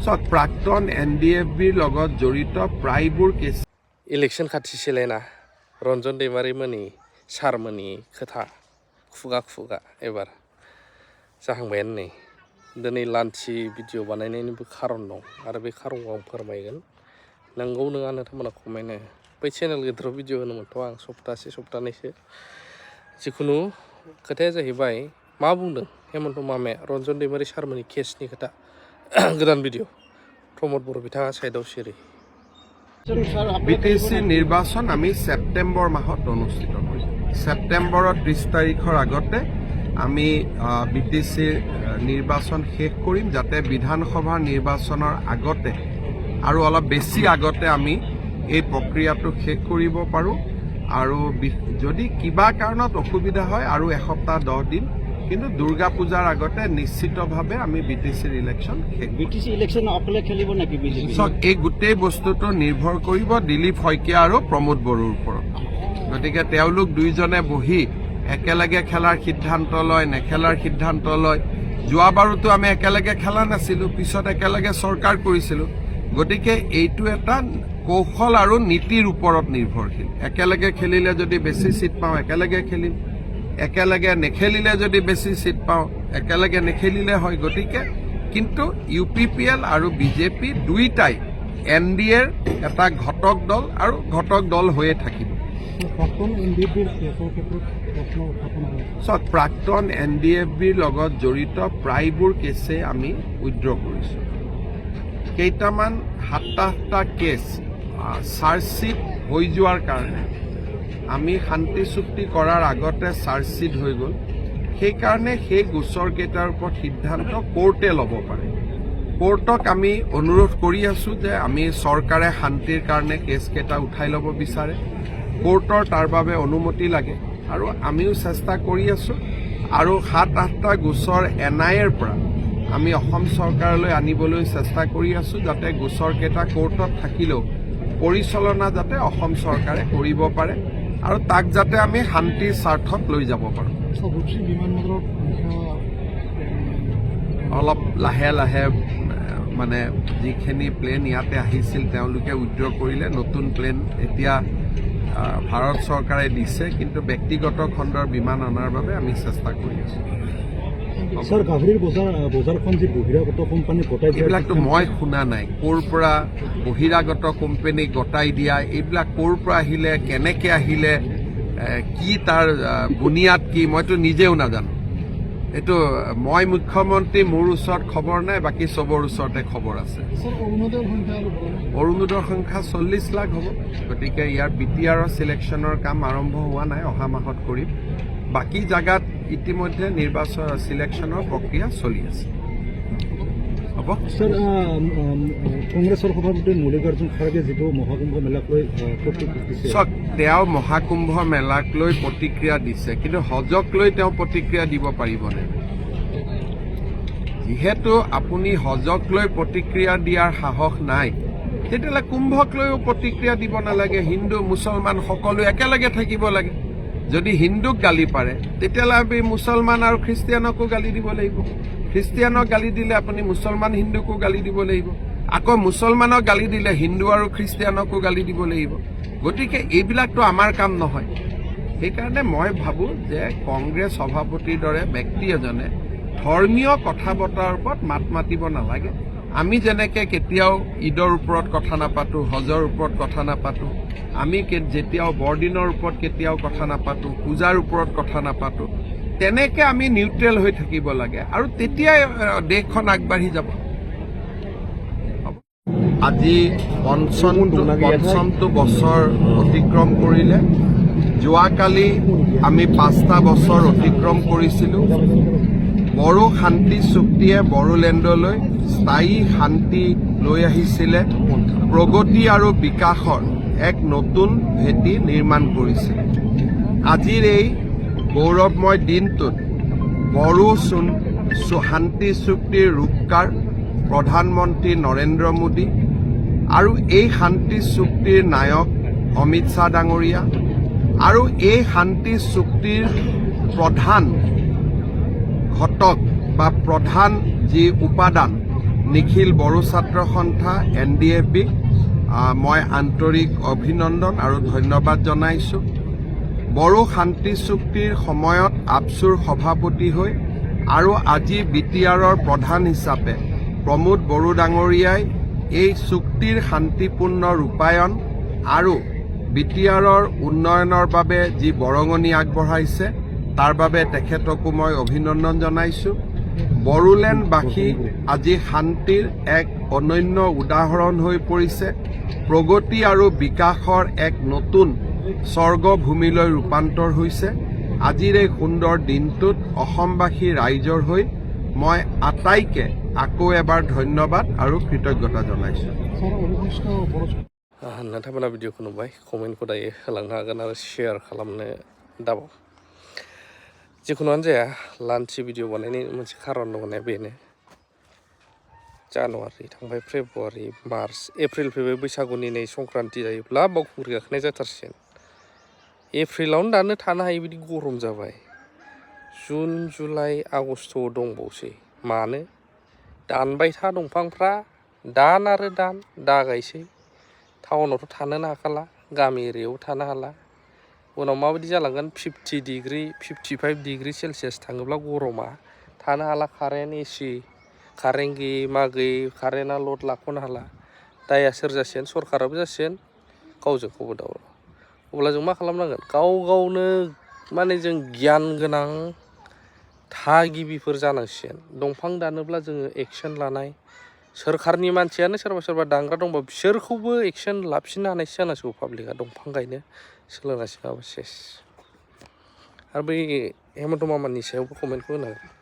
প্ৰাক্তন NDFBৰ লগত জড়িত প্ৰায়বোৰ কেছ इलेक्शन खाथिसिलायना रन्जन दैमारिमोननि सारमोननि खोथा खुगा खुगा एबार जाहांबायानो नै दिनै लान्थि भिडिअ बानायनायनिबो खारन दं आरो बे खारनखौ आं फोरमायगोन नंगौ नङा नोंथांमोना कमेन्ट हो बै चेनेल गेजेराव भिडिअ होनोमोनथ' आं सप्तानैसो जिखुनु खोथाया जाहैबाय मा बुंदों हेमन्त मामाया रन्जन दैमारि सारमोननि केसनि खोथा गोदान भिडिअ प्रमद बर' बिथाङा साइडआव सिरि BTC নিৰ্বাচন আমি সেপ্টেম্বৰ মাহত অনুষ্ঠিত কৰিম সেপ্টেম্বৰৰ 30 তাৰিখৰ আগতে আমি BTC নিৰ্বাচন শেষ কৰিম যাতে বিধানসভা নিৰ্বাচনৰ আগতে আৰু অলপ বেছি আগতে আমি এই প্ৰক্ৰিয়াটো শেষ কৰিব পাৰো আৰু যদি কিবা কাৰণত অসুবিধা হয় আৰু এসপ্তাহ 10 দিন কিন্তু দুৰ্গা পূজাৰ আগতে নিশ্চিতভাৱে আমি BTCৰ ইলেকশ্যন BTC ইলেকশ্যন অকলে খেলিব নাকি বিজেপি এই গোটেই বস্তুটো নিৰ্ভৰ কৰিব দিলীপ শইকীয়া আৰু প্ৰমোদ বড়োৰ ওপৰত গতিকে তেওঁলোক দুইজনে বহি একেলগে খেলাৰ সিদ্ধান্ত লয় নেখেলাৰ সিদ্ধান্ত লয় যোৱাবাৰতো আমি একেলগে খেলা নাছিলো পিছত একেলগে চৰকাৰ কৰিছিলো গতিকে এইটো এটা কৌশল আৰু নীতিৰ ওপৰত নিৰ্ভৰশীল একেলগে খেলিলে যদি বেছি সিট পাওঁ একেলগে খেলিম একেলগে নেখেলিলে যদি বেছি সিট পাওঁ একেলগে নেখেলিলে হয় গতিকে কিন্তু UPPL আৰু বিজেপি দুইটাই NDAৰ এটা ঘটক দল আৰু ঘটক দল হৈয়ে থাকিব প্ৰাক্তন NDFBৰ লগত জড়িত প্ৰায়বোৰ কেছে আমি উইথড্ৰ কৰিছোঁ কেইটামান 7টা কেছ চাৰ্জশ্বিট হৈ যোৱাৰ কাৰণে আমি শান্তি চুক্তি কৰাৰ আগতে চাৰ্জশ্বিট হৈ গ'ল সেইকাৰণে সেই গোচৰ কেইটাৰ ওপৰত সিদ্ধান্ত কোৰ্টে ল'ব পাৰে কোৰ্টক আমি অনুৰোধ কৰি আছো যে আমি চৰকাৰে শান্তিৰ কাৰণে কেছ কেইটা উঠাই ল'ব বিচাৰে কোৰ্টৰ তাৰ বাবে অনুমতি লাগে আৰু আমিও চেষ্টা কৰি আছো আৰু 7-8টা গোচৰ NIAৰ পৰা আমি অসম চৰকাৰলৈ আনিবলৈ চেষ্টা কৰি আছো যাতে গোচৰ কেইটা কোৰ্টত থাকিলেও পৰিচালনা যাতে অসম চৰকাৰে কৰিব পাৰে আৰু তাক যাতে আমি শান্তিৰ স্বাৰ্থত লৈ যাব পাৰোঁ অলপ লাহে লাহে মানে যিখিনি প্লেন ইয়াতে আহিছিল তেওঁলোকে উইথড্ৰ কৰিলে নতুন প্লেন এতিয়া ভাৰত চৰকাৰে দিছে কিন্তু ব্যক্তিগত খণ্ডৰ বিমান অনাৰ বাবে আমি চেষ্টা কৰি আছোঁ স্যাৰ গাভৰিৰ বজাৰখন যে বহিৰাগত কোম্পানী গটাই দিয়া এইবিলাকতো মই শুনা নাই ক'ৰ পৰা বহিৰাগত কোম্পানী গটাই দিয়া এইবিলাক ক'ৰ পৰা আহিলে কেনেকৈ আহিলে কি তাৰ বুনিয়াদ কি মইতো নিজেও নাজানো এইটো মই মুখ্যমন্ত্ৰী মোৰ ওচৰত খবৰ নাই বাকী চবৰ ওচৰতে খবৰ আছে অৰুণোদয়ৰ সংখ্যা 40 লাখ হ'ব গতিকে ইয়াৰ BTRৰ চিলেকশ্যনৰ কাম আৰম্ভ হোৱা নাই অহা মাহত কৰিম বাকি জায়গাত ইতিমধ্যে নিৰ্বাচন সিলেকশনৰ প্ৰক্ৰিয়া চলি আছে হ'ব স্যাৰ কংগ্ৰেছৰ সভাপতি মল্লিকাৰ্জুন খাৰ্গে যেটো মহাকুম্ভ মেলাক লৈ প্ৰতিক্ৰিয়া দিছে তেওঁ মহাকুম্ভ মেলাক লৈ প্ৰতিক্ৰিয়া দিছে কিন্তু হজক লৈ তেওঁ প্ৰতিক্ৰিয়া দিব পাৰিবনে যেহেতু আপুনি হজক লৈ প্ৰতিক্ৰিয়া দিয়াৰ সাহস নাই তেতিয়াহ'লে কুম্ভক লৈও প্ৰতিক্ৰিয়া দিব নালাগে হিন্দু মুছলমান সকলো একেলগে থাকিব লাগে যদি হিন্দুক গালি পাৰে তেতিয়াহ'লে আমি মুছলমান আৰু খ্ৰীষ্টিয়ানকো গালি দিব লাগিব খ্ৰীষ্টিয়ানক গালি দিলে আপুনি মুছলমান হিন্দুকো গালি দিব লাগিব আকৌ মুছলমানক গালি দিলে হিন্দু আৰু খ্ৰীষ্টিয়ানকো গালি দিব লাগিব গতিকে এইবিলাকতো আমাৰ কাম নহয় সেইকাৰণে মই ভাবোঁ যে কংগ্ৰেছ সভাপতিৰ দৰে ব্যক্তি এজনে ধৰ্মীয় কথা বতৰাৰ ওপৰত মাত মাতিব নালাগে আমি যেনেকৈ কেতিয়াও ঈদৰ ওপৰত কথা নাপাতো হজৰ ওপৰত কথা নাপাতো আমি যেতিয়াও বৰদিনৰ ওপৰত কেতিয়াও কথা নাপাতো পূজাৰ ওপৰত কথা নাপাতো তেনেকৈ আমি নিউট্ৰেল হৈ থাকিব লাগে আৰু তেতিয়াই দেশখন আগবাঢ়ি যাব আজি পঞ্চমটো বছৰ অতিক্ৰম কৰিলে যোৱাকালি আমি 5টা বছৰ অতিক্ৰম কৰিছিলোঁ বড়ো শান্তি চুক্তিয়ে বড়োলেণ্ডলৈ স্থায়ী শান্তি লৈ আহিছিলে প্ৰগতি আৰু বিকাশৰ এক নতুন ভেটি নিৰ্মাণ কৰিছিল আজিৰ এই গৌৰৱময় দিনটোত বড়ো শান্তি চুক্তিৰ ৰূপকাৰ প্ৰধানমন্ত্ৰী নৰেন্দ্ৰ মোদী আৰু এই শান্তি চুক্তিৰ নায়ক অমিত শ্বাহ ডাঙৰীয়া আৰু এই শান্তি চুক্তিৰ প্ৰধান ঘটক বা প্ৰধান যি উপাদান নিখিল বড়ো ছাত্ৰ সন্থা NDFB মই আন্তৰিক অভিনন্দন আৰু ধন্যবাদ জনাইছোঁ। বড়ো শান্তি চুক্তিৰ সময়ত আপচুৰ সভাপতি হৈ আৰু আজি BTRৰ প্ৰধান হিচাপে প্ৰমোদ বড়ো ডাঙৰীয়াই এই চুক্তিৰ শান্তিপূৰ্ণ ৰূপায়ণ আৰু BTRৰ উন্নয়নৰ বাবে যি বৰঙণি আগবঢ়াইছে তাৰ বাবে তেখেতকো মই অভিনন্দন জনাইছোঁ। বড়োলেণ্ডবাসী আজি শান্তিৰ এক অনন্য উদাহৰণ হৈ পৰিছে। প্ৰগতি আৰু বিকাশৰ এক নতুন স্বৰ্গভূমিলৈ ৰূপান্তৰ হৈছে। আজিৰ এই সুন্দৰ দিনটোত অসমবাসী ৰাইজৰ হৈ মই আটাইকে আকৌ এবাৰ ধন্যবাদ আৰু কৃতজ্ঞতা জনাইছোঁ। नोंथांमोना भिडिअखौ नुबाय, कमेन्टखौ दायो होलांनो हागोन आरो शेयार खालामनो दाबाव। जिखुनुआनो जाया, लान्चि भिडिअ बानायनायनि मोनसे खारन दङ बेनो। जानुवारि थांबाय, फेब्रुवारि, मार्च, एप्रिल फैबाय, बैसागुनि नै संक्रान्ति जायोब्ला बावखुंग्रि गाखोनाय जाथारसिगोन। एप्रिलावनो दानो थानो हायै बिदि गरम जाबाय। जुन, जुलाइ, आगस्ट'आव दंबावसै। मानो? दानबाय था दंफांफ्रा, दान आरो दान दागायसै। टाउनावथ' थानोनो हाखाला, गामि एरियायाव थानो हाला। उनाव माबायदि जालांगोन? 50 डिग्री 55 डिग्री सेलसियास थाङोब्ला गरमा थानो हाला। कारेन्ट AC, कारेन्ट गैयै मा गैयै, कारेन्टआ लड लाख'नो हाला। दाया सोर जासिगोन? सरकाराबो जासिगोन, गावजों गावबो दावराव। अब्ला जों मा खालामनांगोन? गाव गावनो माने जों गियान गोनां थागिबिफोर जानांसिगोन। दंफां दानोब्ला जोङो एक्सन लानाय, सोरखारनि मानसियानो सोरबा सोरबा दानग्रा दंबा बिसोरखौबो एक्सन लाफिननो हानायसो जानांसिगौ। पाब्लिकआ दंफां गायनो सोलोंनांसिगौ सेस। आरो बै हेमन्त मामानि सायावबो कमेन्टखौ होनो हागोन।